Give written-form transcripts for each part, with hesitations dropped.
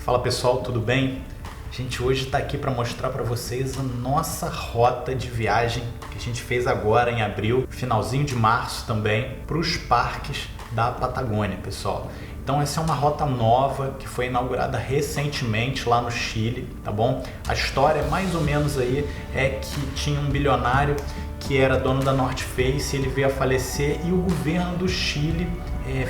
Fala pessoal, tudo bem? A gente hoje está aqui para mostrar para vocês a nossa rota de viagem que a gente fez agora em abril, finalzinho de março também, para os parques da Patagônia, pessoal. Então essa é uma rota nova que foi inaugurada recentemente lá no Chile, tá bom? A história mais ou menos aí é que tinha um bilionário que era dono da North Face, ele veio a falecer e o governo do Chile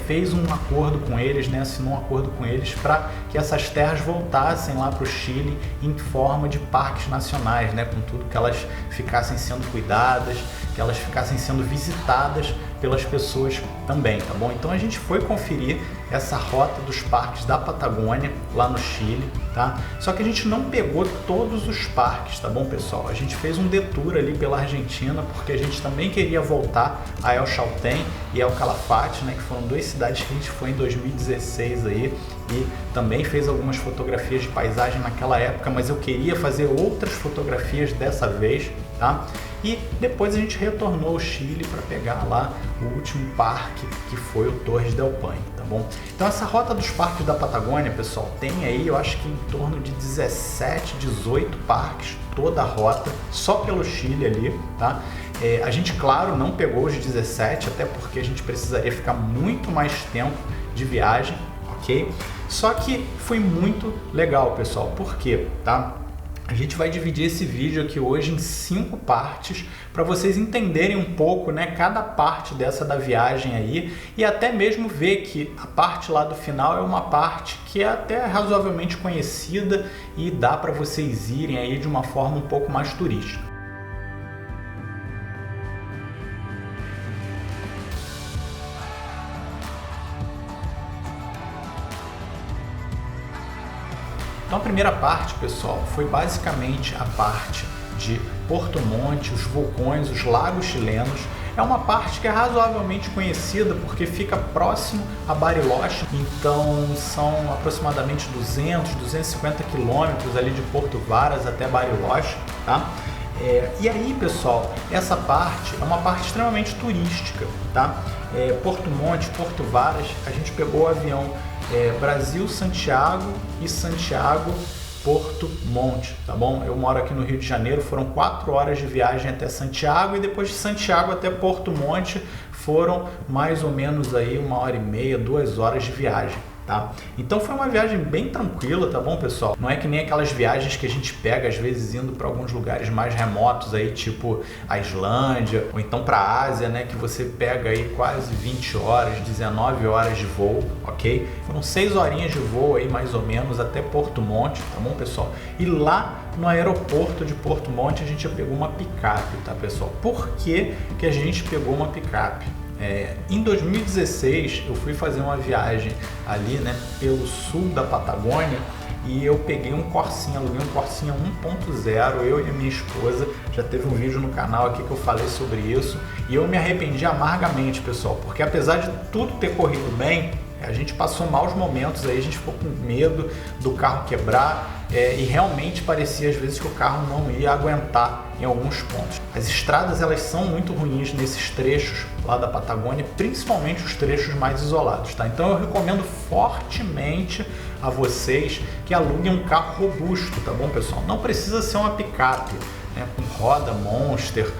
fez um acordo com eles, né, assinou um acordo com eles para que essas terras voltassem lá para o Chile em forma de parques nacionais, né, com tudo que elas ficassem sendo cuidadas, que elas ficassem sendo visitadas pelas pessoas também, tá bom? Então a gente foi conferir essa rota dos parques da Patagônia lá no Chile, tá? Só que a gente não pegou todos os parques, tá bom, pessoal? A gente fez um detour ali pela Argentina porque a gente também queria voltar a El Chaltén e El Calafate, né, que foram duas cidades que a gente foi em 2016 aí e também fez algumas fotografias de paisagem naquela época, mas eu queria fazer outras fotografias dessa vez, tá? E depois a gente retornou ao Chile para pegar lá o último parque, que foi o Torres del Paine, tá bom? Então essa rota dos parques da Patagônia, pessoal, tem aí, eu acho que em torno de 17, 18 parques, toda a rota, só pelo Chile ali, tá? A gente, claro, não pegou os 17, até porque a gente precisaria ficar muito mais tempo de viagem, ok? Só que foi muito legal, pessoal, por quê, tá? A gente vai dividir esse vídeo aqui hoje em 5 partes para vocês entenderem um pouco, né, cada parte dessa da viagem aí e até mesmo ver que a parte lá do final é uma parte que é até razoavelmente conhecida e dá para vocês irem aí de uma forma um pouco mais turística. Então a primeira parte, pessoal, foi basicamente a parte de Porto Montt, os vulcões, os lagos chilenos. É uma parte que é razoavelmente conhecida porque fica próximo a Bariloche, então são aproximadamente 200, 250 quilômetros ali de Porto Varas até Bariloche, tá? E aí, pessoal, essa parte é uma parte extremamente turística, tá? Porto Montt, Porto Varas, a gente pegou o avião Brasil-Santiago e Santiago-Porto Montt, tá bom? Eu moro aqui no Rio de Janeiro, foram 4 horas de viagem até Santiago e depois de Santiago até Porto Montt foram mais ou menos aí 1h30, 2 horas de viagem. Tá? Então foi uma viagem bem tranquila, tá bom, pessoal? Não é que nem aquelas viagens que a gente pega às vezes indo para alguns lugares mais remotos aí, tipo a Islândia ou então para a Ásia, né, que você pega aí quase 20 horas, 19 horas de voo, ok? Foram 6 horinhas de voo aí mais ou menos até Porto Montt, tá bom, pessoal? E lá no aeroporto de Porto Montt a gente já pegou uma picape, tá, pessoal? Por que que a gente pegou uma picape? Em 2016 eu fui fazer uma viagem ali, né, pelo sul da Patagônia e eu peguei um Corsinha, aluguei um Corsinha 1.0, eu e a minha esposa, já teve um vídeo no canal aqui que eu falei sobre isso e eu me arrependi amargamente, pessoal, porque apesar de tudo ter corrido bem, a gente passou maus momentos aí, a gente ficou com medo do carro quebrar e realmente parecia às vezes que o carro não ia aguentar em alguns pontos. As estradas elas são muito ruins nesses trechos lá da Patagônia, principalmente os trechos mais isolados, tá? Então eu recomendo fortemente a vocês que aluguem um carro robusto, tá bom, pessoal? Não precisa ser uma picape, né, com roda Monster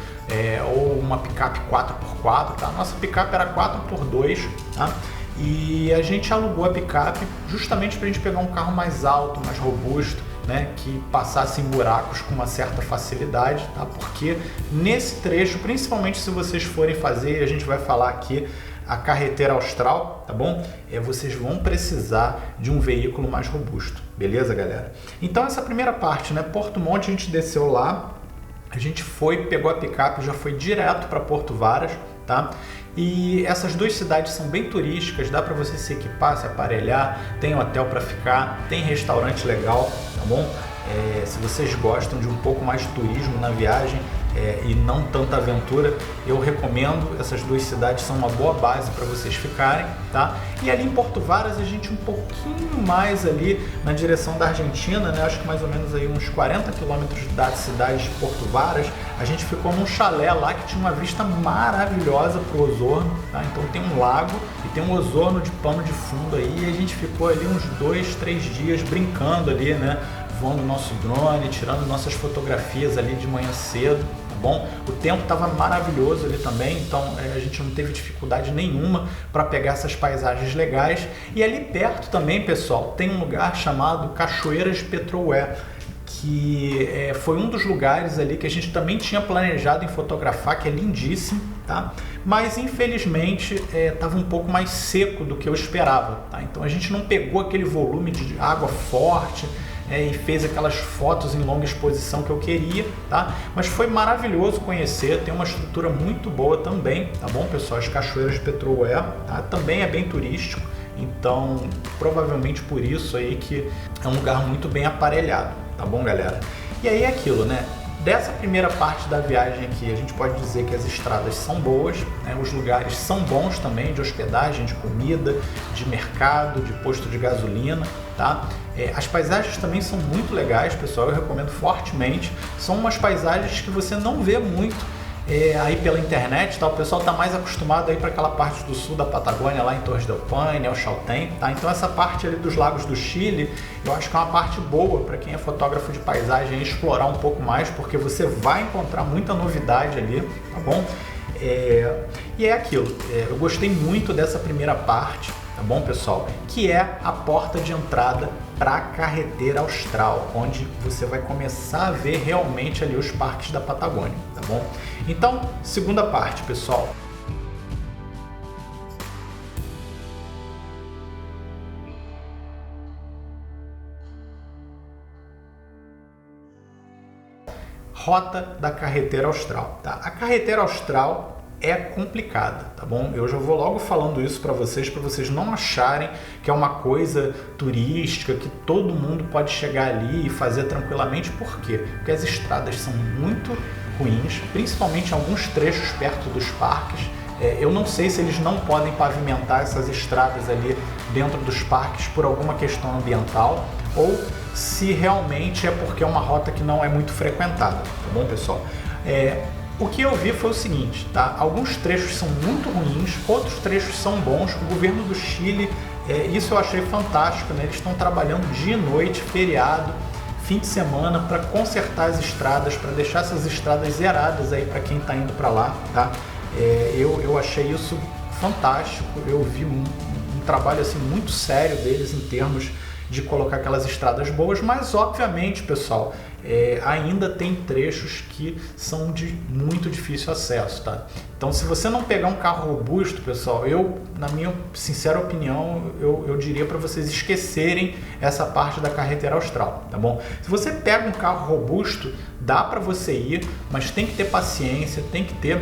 ou uma picape 4x4, tá? Nossa picape era 4x2, tá? E a gente alugou a picape justamente para a gente pegar um carro mais alto, mais robusto, né, que passasse em buracos com uma certa facilidade, tá? Porque nesse trecho, principalmente se vocês forem fazer, a gente vai falar aqui, a carretera austral, tá bom? Vocês vão precisar de um veículo mais robusto, beleza, galera? Então essa primeira parte, né, Porto Montt, a gente desceu lá, a gente foi, pegou a picape, já foi direto para Porto Varas, tá? E essas duas cidades são bem turísticas, dá para você se equipar, se aparelhar, tem hotel para ficar, tem restaurante legal, tá bom? Se vocês gostam de um pouco mais de turismo na viagem, e não tanta aventura, eu recomendo. Essas duas cidades são uma boa base para vocês ficarem, tá? E ali em Porto Varas, a gente um pouquinho mais ali na direção da Argentina, né? Acho que mais ou menos aí uns 40 quilômetros da cidade de Porto Varas, a gente ficou num chalé lá que tinha uma vista maravilhosa para o Osorno, tá? Então tem um lago e tem um Osorno de pano de fundo aí, e a gente ficou ali uns 2, 3 dias brincando ali, né? Voando o nosso drone, tirando nossas fotografias ali de manhã cedo, tá bom? O tempo estava maravilhoso ali também, então a gente não teve dificuldade nenhuma para pegar essas paisagens legais. E ali perto também, pessoal, tem um lugar chamado Cachoeiras de Petroé, que foi um dos lugares ali que a gente também tinha planejado em fotografar, que é lindíssimo, tá? Mas infelizmente estava um pouco mais seco do que eu esperava, tá? Então a gente não pegou aquele volume de água forte, e fez aquelas fotos em longa exposição que eu queria, tá? Mas foi maravilhoso conhecer, tem uma estrutura muito boa também, tá bom, pessoal? As Cachoeiras de Petroé, tá? Também é bem turístico, então provavelmente por isso aí que é um lugar muito bem aparelhado, tá bom, galera? E aí é aquilo, né? Dessa primeira parte da viagem aqui, a gente pode dizer que as estradas são boas, né? Os lugares são bons também, de hospedagem, de comida, de mercado, de posto de gasolina, tá? As paisagens também são muito legais, pessoal, eu recomendo fortemente. São umas paisagens que você não vê muito aí pela internet, tá? O pessoal está mais acostumado aí para aquela parte do sul da Patagônia, lá em Torres del Paine, El Chaltén, tá? Então essa parte ali dos lagos do Chile, eu acho que é uma parte boa para quem é fotógrafo de paisagem explorar um pouco mais, porque você vai encontrar muita novidade ali, tá bom? E é aquilo, eu gostei muito dessa primeira parte, tá bom, pessoal? Que é a porta de entrada para a Carretera Austral, onde você vai começar a ver realmente ali os parques da Patagônia, tá bom? Então, segunda parte, pessoal. Rota da Carretera Austral, tá? A Carretera Austral é complicada, tá bom? Eu já vou logo falando isso para vocês não acharem que é uma coisa turística, que todo mundo pode chegar ali e fazer tranquilamente. Por quê? Porque as estradas são muito ruins, principalmente alguns trechos perto dos parques. Eu não sei se eles não podem pavimentar essas estradas ali dentro dos parques por alguma questão ambiental, ou se realmente é porque é uma rota que não é muito frequentada, tá bom, pessoal? O que eu vi foi o seguinte, tá? Alguns trechos são muito ruins, outros trechos são bons. O governo do Chile, isso eu achei fantástico, né? Eles estão trabalhando dia e noite, feriado, fim de semana, para consertar as estradas, para deixar essas estradas zeradas aí para quem está indo para lá, tá? Eu achei isso fantástico. Eu vi um trabalho assim muito sério deles em termos de colocar aquelas estradas boas, mas obviamente, pessoal, ainda tem trechos que são de muito difícil acesso, tá? Então, se você não pegar um carro robusto, pessoal, na minha sincera opinião, eu diria para vocês esquecerem essa parte da Carretera Austral, tá bom? Se você pega um carro robusto, dá para você ir, mas tem que ter paciência, tem que ter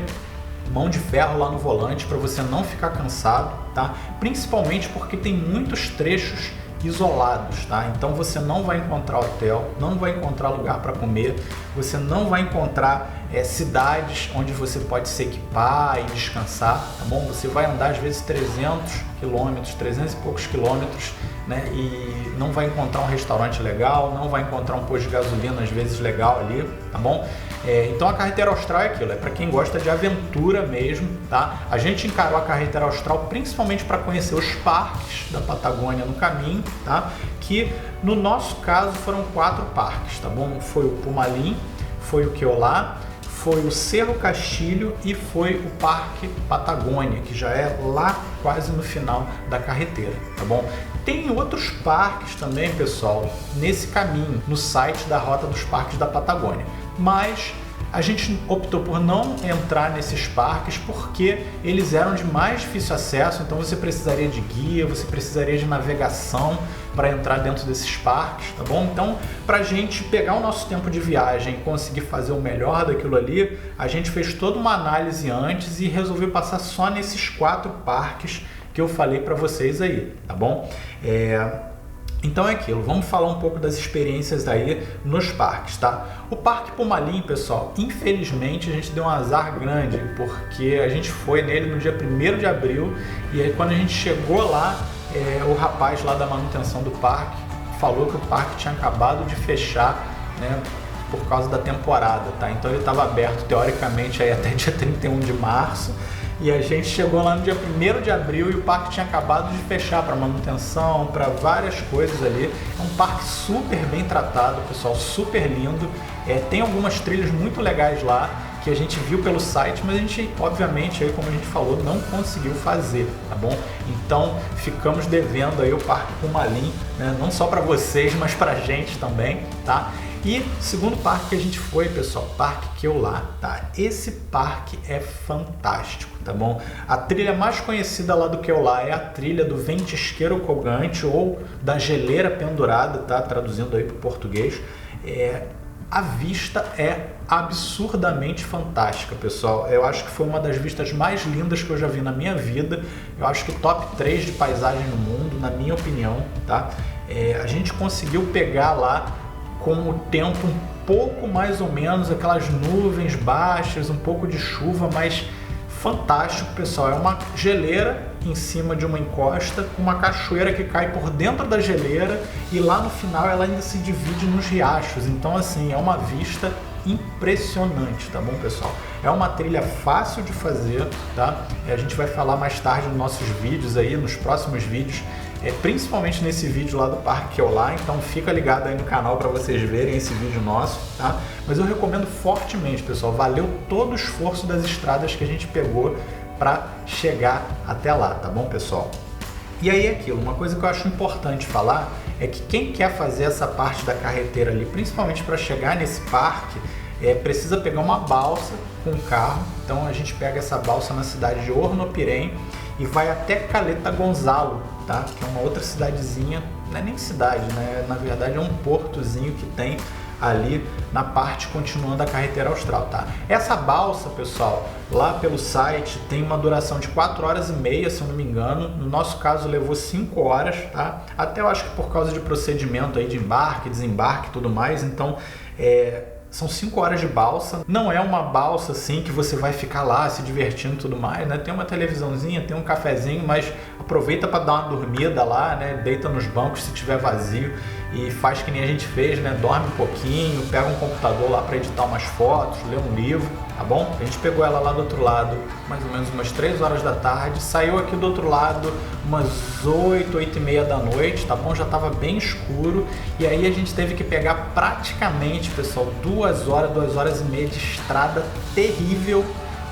mão de ferro lá no volante para você não ficar cansado, tá? Principalmente porque tem muitos trechos isolados, tá? Então você não vai encontrar hotel, não vai encontrar lugar para comer, você não vai encontrar cidades onde você pode se equipar e descansar, tá bom? Você vai andar às vezes 300 quilômetros, 300 e poucos quilômetros, né? E não vai encontrar um restaurante legal, não vai encontrar um posto de gasolina às vezes legal ali, tá bom? Então a Carretera Austral é aquilo, é para quem gosta de aventura mesmo, tá? A gente encarou a Carretera Austral principalmente para conhecer os parques da Patagônia no caminho, tá? Que no nosso caso foram 4 parques, tá bom? Foi o Pumalín, foi o Queolá, foi o Cerro Castilho e foi o Parque Patagônia, que já é lá quase no final da carreteira, tá bom? Tem outros parques também, pessoal, nesse caminho, no site da Rota dos Parques da Patagônia, mas a gente optou por não entrar nesses parques porque eles eram de mais difícil acesso, então você precisaria de guia, você precisaria de navegação para entrar dentro desses parques, tá bom? Então, para a gente pegar o nosso tempo de viagem e conseguir fazer o melhor daquilo ali, a gente fez toda uma análise antes e resolveu passar só nesses 4 parques que eu falei para vocês aí, tá bom? Então é aquilo, vamos falar um pouco das experiências aí nos parques, tá? O Parque Pumalim, pessoal, infelizmente a gente deu um azar grande, porque a gente foi nele no dia 1º de abril e aí quando a gente chegou lá, o rapaz lá da manutenção do parque falou que o parque tinha acabado de fechar, né, por causa da temporada, tá? Então ele estava aberto teoricamente aí até dia 31 de março e a gente chegou lá no dia 1º de abril e o parque tinha acabado de fechar para manutenção, para várias coisas ali. É um parque super bem tratado, pessoal, super lindo. Tem algumas trilhas muito legais lá que a gente viu pelo site, mas a gente, obviamente, aí, como a gente falou, não conseguiu fazer, tá bom? Então, ficamos devendo aí o Parque Pumalim, né? Não só para vocês, mas para a gente também, tá? E segundo parque que a gente foi, pessoal, Parque Keulah, tá? Esse parque é fantástico, tá bom? A trilha mais conhecida lá do Keulah é a trilha do ventisqueiro colgante ou da geleira pendurada, tá? Traduzindo aí para o português. A vista é absurdamente fantástica, pessoal. Eu acho que foi uma das vistas mais lindas que eu já vi na minha vida. Eu acho que top 3 de paisagem no mundo, na minha opinião, tá? A gente conseguiu pegar lá com o tempo um pouco mais ou menos, aquelas nuvens baixas, um pouco de chuva, mas fantástico, pessoal. É uma geleira em cima de uma encosta, com uma cachoeira que cai por dentro da geleira e lá no final ela ainda se divide nos riachos. Então, assim, é uma vista impressionante, tá bom, pessoal? É uma trilha fácil de fazer, tá? A gente vai falar mais tarde nos nossos vídeos aí, nos próximos vídeos, principalmente nesse vídeo lá do Parque Keulah, então fica ligado aí no canal para vocês verem esse vídeo nosso, tá? Mas eu recomendo fortemente, pessoal, valeu todo o esforço das estradas que a gente pegou para chegar até lá, tá bom, pessoal? E aí é aquilo, uma coisa que eu acho importante falar é que quem quer fazer essa parte da carreteira ali, principalmente para chegar nesse parque, precisa pegar uma balsa com o carro. Então a gente pega essa balsa na cidade de Hornopirem e vai até Caleta Gonzalo, tá? Que é uma outra cidadezinha, não é nem cidade, né? Na verdade é um portozinho que tem ali na parte continuando a carreteira austral, tá? Essa balsa, pessoal, lá pelo site tem uma duração de 4h30, se eu não me engano. No nosso caso levou 5 horas, tá? Até eu acho que por causa de procedimento aí de embarque, desembarque e tudo mais, então são 5 horas de balsa. Não é uma balsa assim que você vai ficar lá se divertindo e tudo mais, né? Tem uma televisãozinha, tem um cafezinho, mas aproveita para dar uma dormida lá, né? Deita nos bancos se tiver vazio e faz que nem a gente fez, né? Dorme um pouquinho, pega um computador lá para editar umas fotos, ler um livro, tá bom? A gente pegou ela lá do outro lado, mais ou menos umas 3 horas da tarde, saiu aqui do outro lado umas 8, 8h30 da noite, tá bom? Já estava bem escuro e aí a gente teve que pegar praticamente, pessoal, 2 horas, 2h30 de estrada terrível,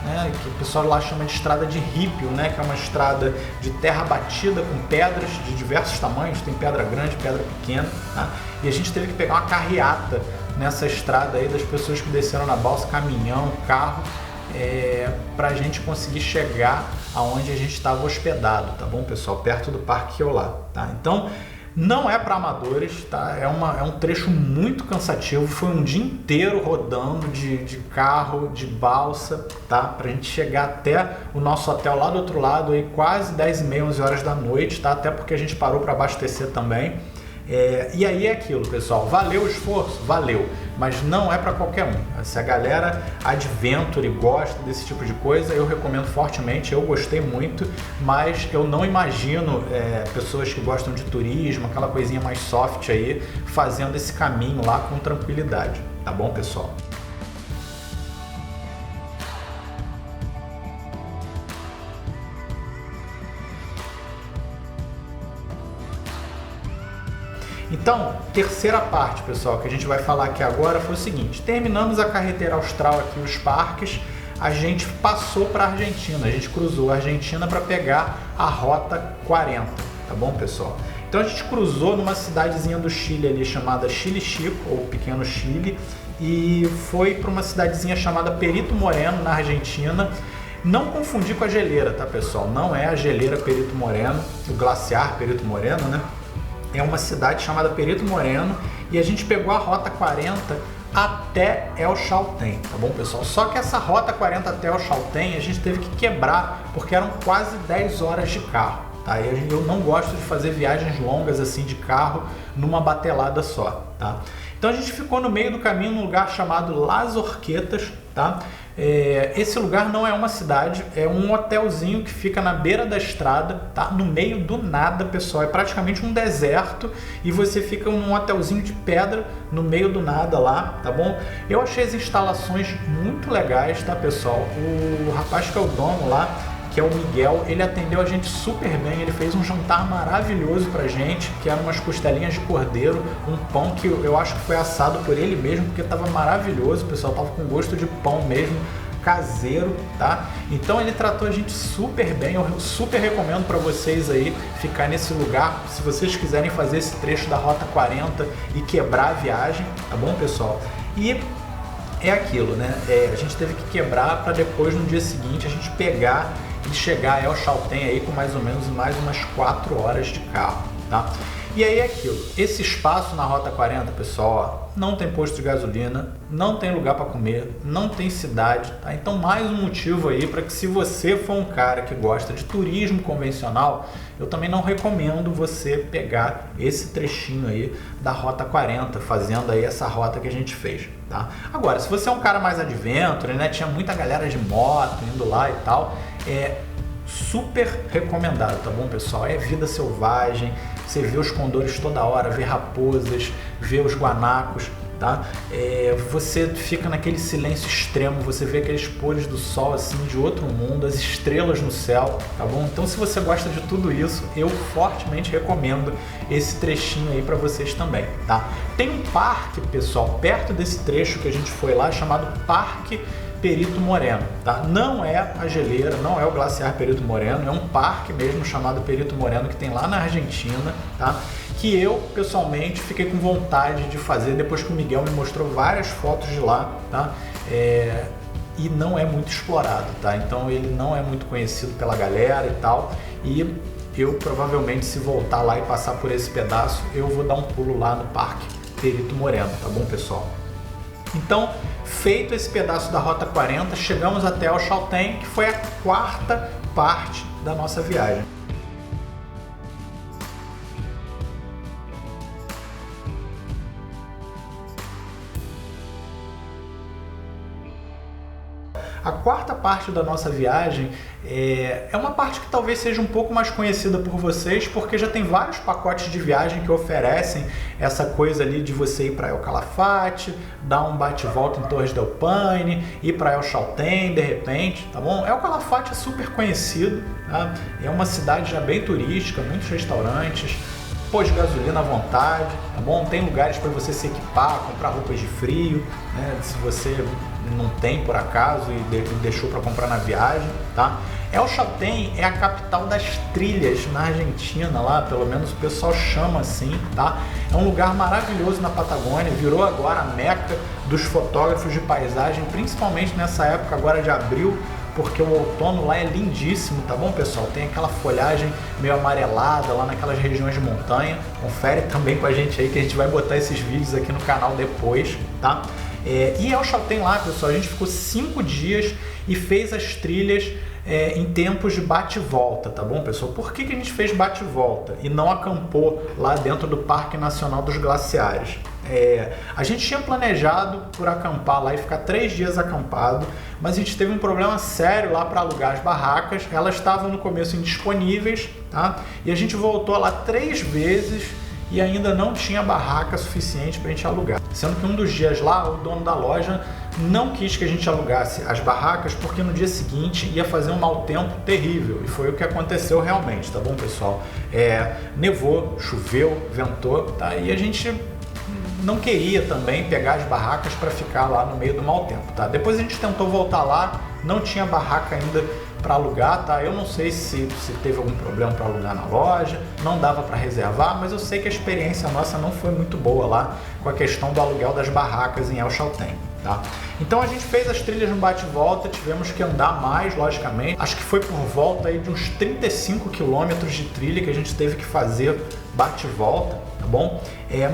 né, que o pessoal lá chama de estrada de rípio, né, que é uma estrada de terra batida com pedras de diversos tamanhos, tem pedra grande, pedra pequena, tá? E a gente teve que pegar uma carreata nessa estrada aí das pessoas que desceram na balsa, caminhão, carro, para a gente conseguir chegar aonde a gente estava hospedado, tá bom, pessoal? Perto do Parque Keulah, tá? Então, não é para amadores, tá? É um trecho muito cansativo, foi um dia inteiro rodando de carro, de balsa, tá? Pra gente chegar até o nosso hotel lá do outro lado, aí quase 10h30, 11 horas da noite, tá? Até porque a gente parou para abastecer também. E aí é aquilo, pessoal, valeu o esforço? Valeu, mas não é para qualquer um. Se a galera adventure gosta desse tipo de coisa, eu recomendo fortemente, eu gostei muito, mas eu não imagino pessoas que gostam de turismo, aquela coisinha mais soft aí, fazendo esse caminho lá com tranquilidade, tá bom, pessoal? Então, terceira parte, pessoal, que a gente vai falar aqui agora foi o seguinte: terminamos a carreteira austral aqui, os parques, a gente passou para a Argentina, a gente cruzou a Argentina para pegar a Rota 40, tá bom, pessoal? Então a gente cruzou numa cidadezinha do Chile ali chamada Chile Chico, ou Pequeno Chile, e foi para uma cidadezinha chamada Perito Moreno, na Argentina. Não confundir com a geleira, tá, pessoal? Não é a geleira Perito Moreno, o glaciar Perito Moreno, né? É uma cidade chamada Perito Moreno e a gente pegou a Rota 40 até El Chaltén, tá bom, pessoal? Só que essa Rota 40 até El Chaltén a gente teve que quebrar porque eram quase 10 horas de carro, tá? E eu não gosto de fazer viagens longas assim de carro numa batelada só, tá? Então a gente ficou no meio do caminho num lugar chamado Las Horquetas, tá? Esse lugar não é uma cidade, é um hotelzinho que fica na beira da estrada, tá? No meio do nada, pessoal, é praticamente um deserto e você fica num hotelzinho de pedra no meio do nada lá, tá bom? Eu achei as instalações muito legais, tá, pessoal? O rapaz que é o dono lá, que é o Miguel, ele atendeu a gente super bem, ele fez um jantar maravilhoso pra gente, que eram umas costelinhas de cordeiro, um pão que eu acho que foi assado por ele mesmo, porque tava maravilhoso, o pessoal tava com gosto de pão mesmo, caseiro, tá? Então ele tratou a gente super bem, eu super recomendo para vocês aí ficar nesse lugar, se vocês quiserem fazer esse trecho da Rota 40 e quebrar a viagem, tá bom, pessoal? E é aquilo, né? A gente teve que quebrar para depois, no dia seguinte, a gente pegar e chegar a El Chaltén aí com mais ou menos mais umas 4 horas de carro, tá? E aí é aquilo, esse espaço na Rota 40, pessoal, ó, não tem posto de gasolina, não tem lugar para comer, não tem cidade, tá? Então mais um motivo aí para que, se você for um cara que gosta de turismo convencional, eu também não recomendo você pegar esse trechinho aí da Rota 40, fazendo aí essa rota que a gente fez, tá? Agora, se você é um cara mais adventure, né, tinha muita galera de moto indo lá e tal, super recomendado, tá bom, pessoal? É vida selvagem, você vê os condores toda hora, vê raposas, vê os guanacos, tá? Você fica naquele silêncio extremo, você vê aqueles pôres do sol assim de outro mundo, as estrelas no céu, tá bom? Então, se você gosta de tudo isso, eu fortemente recomendo esse trechinho aí para vocês também, tá? Tem um parque, pessoal, perto desse trecho que a gente foi lá, chamado Parque Perito Moreno, tá? Não é a geleira, não é o glaciar Perito Moreno, é um parque mesmo chamado Perito Moreno que tem lá na Argentina, tá? Que eu, pessoalmente, fiquei com vontade de fazer depois que o Miguel me mostrou várias fotos de lá, tá? E não é muito explorado, tá? Então ele não é muito conhecido pela galera e tal, e eu provavelmente, se voltar lá e passar por esse pedaço, eu vou dar um pulo lá no Parque Perito Moreno, tá bom, pessoal? Então, feito esse pedaço da Rota 40, chegamos até El Chaltén, que foi a 4ª parte da nossa viagem. A 4ª parte da nossa viagem é uma parte que talvez seja um pouco mais conhecida por vocês, porque já tem vários pacotes de viagem que oferecem essa coisa ali de você ir para El Calafate, dar um bate-volta em Torres del Paine, ir para El Chaltén de repente, tá bom? El Calafate é super conhecido, tá? É uma cidade já bem turística, muitos restaurantes, posto de gasolina à vontade, tá bom? Tem lugares para você se equipar, comprar roupas de frio, né? Se você não tem por acaso e deixou para comprar na viagem, tá? El Chaltén é a capital das trilhas na Argentina, lá, pelo menos o pessoal chama assim, tá? É um lugar maravilhoso na Patagônia, virou agora a meca dos fotógrafos de paisagem, principalmente nessa época agora de abril, porque o outono lá é lindíssimo, tá bom, pessoal? Tem aquela folhagem meio amarelada lá naquelas regiões de montanha. Confere também com a gente aí que a gente vai botar esses vídeos aqui no canal depois, tá? E El Chaltén lá, pessoal, a gente ficou 5 dias e fez as trilhas em tempos de bate-volta, tá bom, pessoal? Por que a gente fez bate-volta e não acampou lá dentro do Parque Nacional dos Glaciares? A gente tinha planejado por acampar lá e ficar 3 dias acampado, mas a gente teve um problema sério lá para alugar as barracas. Elas estavam no começo indisponíveis, tá? E a gente voltou lá 3 vezes e ainda não tinha barraca suficiente para a gente alugar. Sendo que um dos dias lá, o dono da loja não quis que a gente alugasse as barracas porque no dia seguinte ia fazer um mau tempo terrível. E foi o que aconteceu realmente, tá bom, pessoal? Nevou, choveu, ventou, tá? E a gente não queria também pegar as barracas para ficar lá no meio do mau tempo, tá? Depois a gente tentou voltar lá, não tinha barraca ainda para alugar, tá? Eu não sei se teve algum problema para alugar na loja, não dava para reservar, mas eu sei que a experiência nossa não foi muito boa lá com a questão do aluguel das barracas em El Chaltén, tá? Então a gente fez as trilhas no bate-volta, tivemos que andar mais, logicamente. Acho que foi por volta aí de uns 35 quilômetros de trilha que a gente teve que fazer bate-volta, tá bom?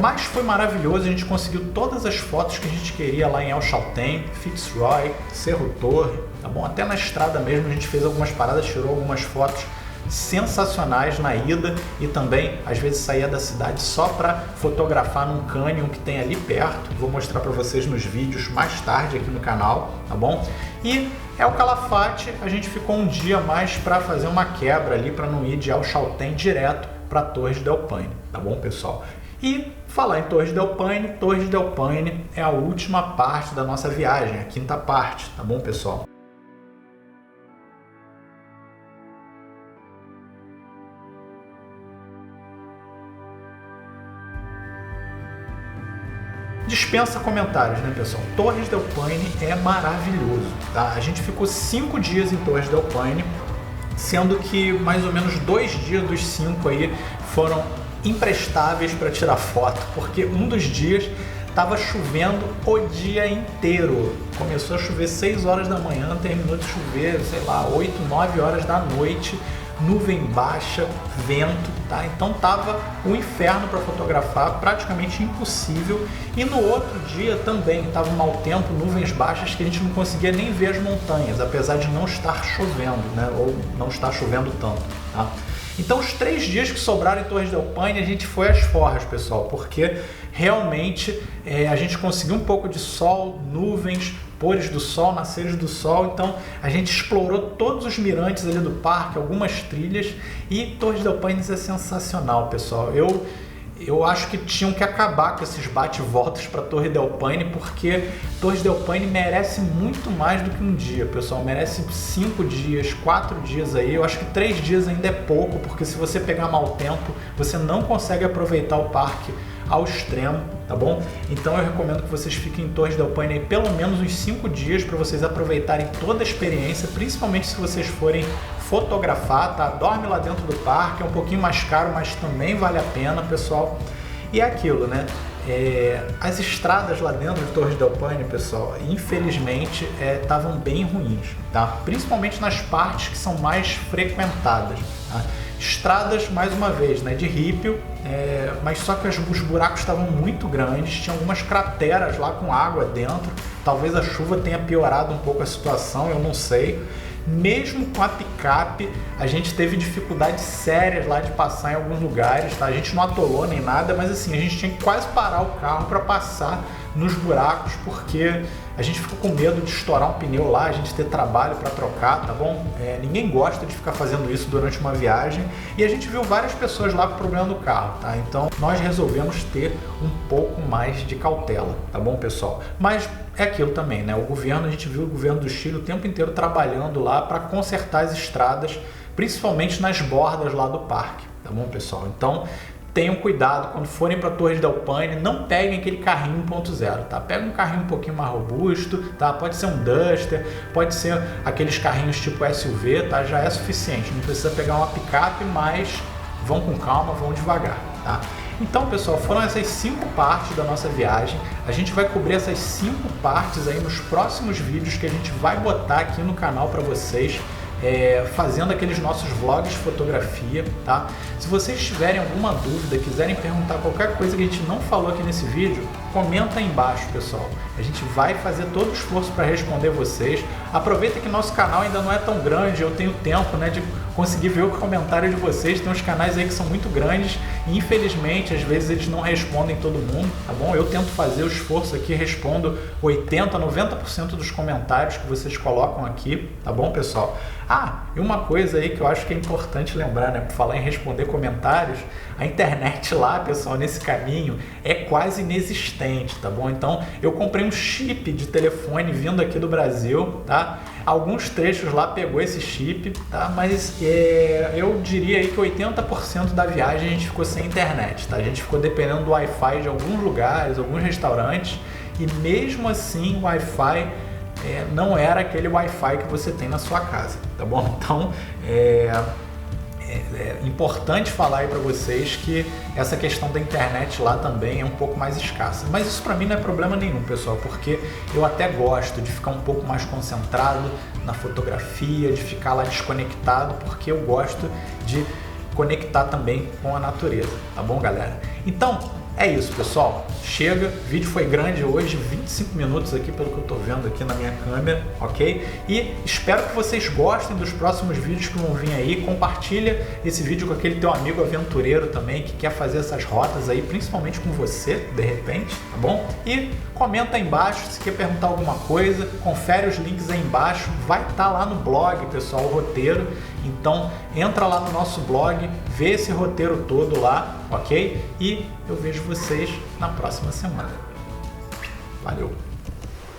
Mas foi maravilhoso, a gente conseguiu todas as fotos que a gente queria lá em El Chaltén, Fitzroy, Cerro Torre, tá bom? Até na estrada mesmo a gente fez algumas paradas, tirou algumas fotos sensacionais na ida e também às vezes saía da cidade só para fotografar num cânion que tem ali perto. Vou mostrar para vocês nos vídeos mais tarde aqui no canal, tá bom? E El Calafate, a gente ficou um dia mais para fazer uma quebra ali para não ir de El Chaltén direto para Torres del Paine, tá bom, pessoal? E falar em Torres del Paine é a última parte da nossa viagem, a quinta parte, tá bom, pessoal? Dispensa comentários, né, pessoal? Torres del Paine é maravilhoso, tá? A gente ficou 5 dias em Torres del Paine, sendo que mais ou menos 2 dias dos 5 aí foram imprestáveis para tirar foto, porque um dos dias estava chovendo o dia inteiro. Começou a chover 6 horas da manhã, terminou de chover, sei lá, 8, 9 horas da noite, nuvem baixa, vento, tá? Então tava um inferno para fotografar, praticamente impossível. E no outro dia também tava um mau tempo, nuvens baixas que a gente não conseguia nem ver as montanhas, apesar de não estar chovendo, né? Ou não estar chovendo tanto, tá? Então os 3 dias que sobraram em Torres del Paine a gente foi às forras, pessoal, porque realmente a gente conseguiu um pouco de sol, nuvens, pôres do sol, nasceres do sol. Então a gente explorou todos os mirantes ali do parque, algumas trilhas, e Torres del Paine é sensacional, pessoal. Eu acho que tinham que acabar com esses bate-voltas para Torre del Paine, porque Torres del Paine merece muito mais do que um dia, pessoal. Merece 5 dias, 4 dias aí. Eu acho que 3 dias ainda é pouco, porque se você pegar mau tempo, você não consegue aproveitar o parque ao extremo, tá bom? Então eu recomendo que vocês fiquem em Torres del Paine aí pelo menos uns 5 dias para vocês aproveitarem toda a experiência, principalmente se vocês forem fotografar, tá? Dorme lá dentro do parque, é um pouquinho mais caro, mas também vale a pena, pessoal. E é aquilo, né? As estradas lá dentro de Torres del Paine, pessoal, infelizmente estavam bem ruins, tá? Principalmente nas partes que são mais frequentadas, tá? Estradas, mais uma vez, né, de ripio, mas só que os buracos estavam muito grandes, tinha algumas crateras lá com água dentro. Talvez a chuva tenha piorado um pouco a situação, eu não sei. Mesmo com a picape, a gente teve dificuldades sérias lá de passar em alguns lugares, tá? A gente não atolou nem nada, mas assim, a gente tinha que quase parar o carro para passar nos buracos, porque a gente ficou com medo de estourar um pneu lá, a gente ter trabalho para trocar, tá bom? Ninguém gosta de ficar fazendo isso durante uma viagem, e a gente viu várias pessoas lá com problema do carro, tá? Então nós resolvemos ter um pouco mais de cautela, tá bom, pessoal? Mas é aquilo também, né? O governo, a gente viu o governo do Chile o tempo inteiro trabalhando lá para consertar as estradas, principalmente nas bordas lá do parque, tá bom, pessoal? Então tenham cuidado quando forem para Torres del Paine, não peguem aquele carrinho 1.0, tá? Pega um carrinho um pouquinho mais robusto, tá? Pode ser um Duster, pode ser aqueles carrinhos tipo SUV, tá? Já é suficiente, não precisa pegar uma picape, mas vão com calma, vão devagar, tá? Então, pessoal, foram essas 5 partes da nossa viagem. A gente vai cobrir essas 5 partes aí nos próximos vídeos que a gente vai botar aqui no canal para vocês, fazendo aqueles nossos vlogs de fotografia, tá? Se vocês tiverem alguma dúvida, quiserem perguntar qualquer coisa que a gente não falou aqui nesse vídeo, comenta aí embaixo, pessoal. A gente vai fazer todo o esforço para responder vocês. Aproveita que nosso canal ainda não é tão grande, eu tenho tempo, né, de conseguir ver o comentário de vocês. Tem uns canais aí que são muito grandes e infelizmente às vezes eles não respondem todo mundo, tá bom? Eu tento fazer o esforço aqui, respondo 80, 90% dos comentários que vocês colocam aqui, tá bom, pessoal? E uma coisa aí que eu acho que é importante lembrar, né? Por falar em responder comentários, a internet lá, pessoal, nesse caminho é quase inexistente, tá bom? Então eu comprei um chip de telefone vindo aqui do Brasil, tá? Alguns trechos lá pegou esse chip, tá? Mas eu diria aí que 80% da viagem a gente ficou sem internet, tá? A gente ficou dependendo do Wi-Fi de alguns lugares, alguns restaurantes, e mesmo assim o Wi-Fi não era aquele Wi-Fi que você tem na sua casa, tá bom? Então é importante falar aí para vocês que essa questão da internet lá também é um pouco mais escassa. Mas isso para mim não é problema nenhum, pessoal, porque eu até gosto de ficar um pouco mais concentrado na fotografia, de ficar lá desconectado, porque eu gosto de conectar também com a natureza, tá bom, galera? Então, é isso, pessoal. Chega, o vídeo foi grande hoje, 25 minutos aqui pelo que eu tô vendo aqui na minha câmera, ok? E espero que vocês gostem dos próximos vídeos que vão vir aí. Compartilha esse vídeo com aquele teu amigo aventureiro também que quer fazer essas rotas aí, principalmente com você, de repente, tá bom? E comenta aí embaixo se quer perguntar alguma coisa, confere os links aí embaixo, vai estar lá no blog, pessoal, o roteiro. Então entra lá no nosso blog, vê esse roteiro todo lá, ok? E eu vejo vocês na próxima semana. Valeu!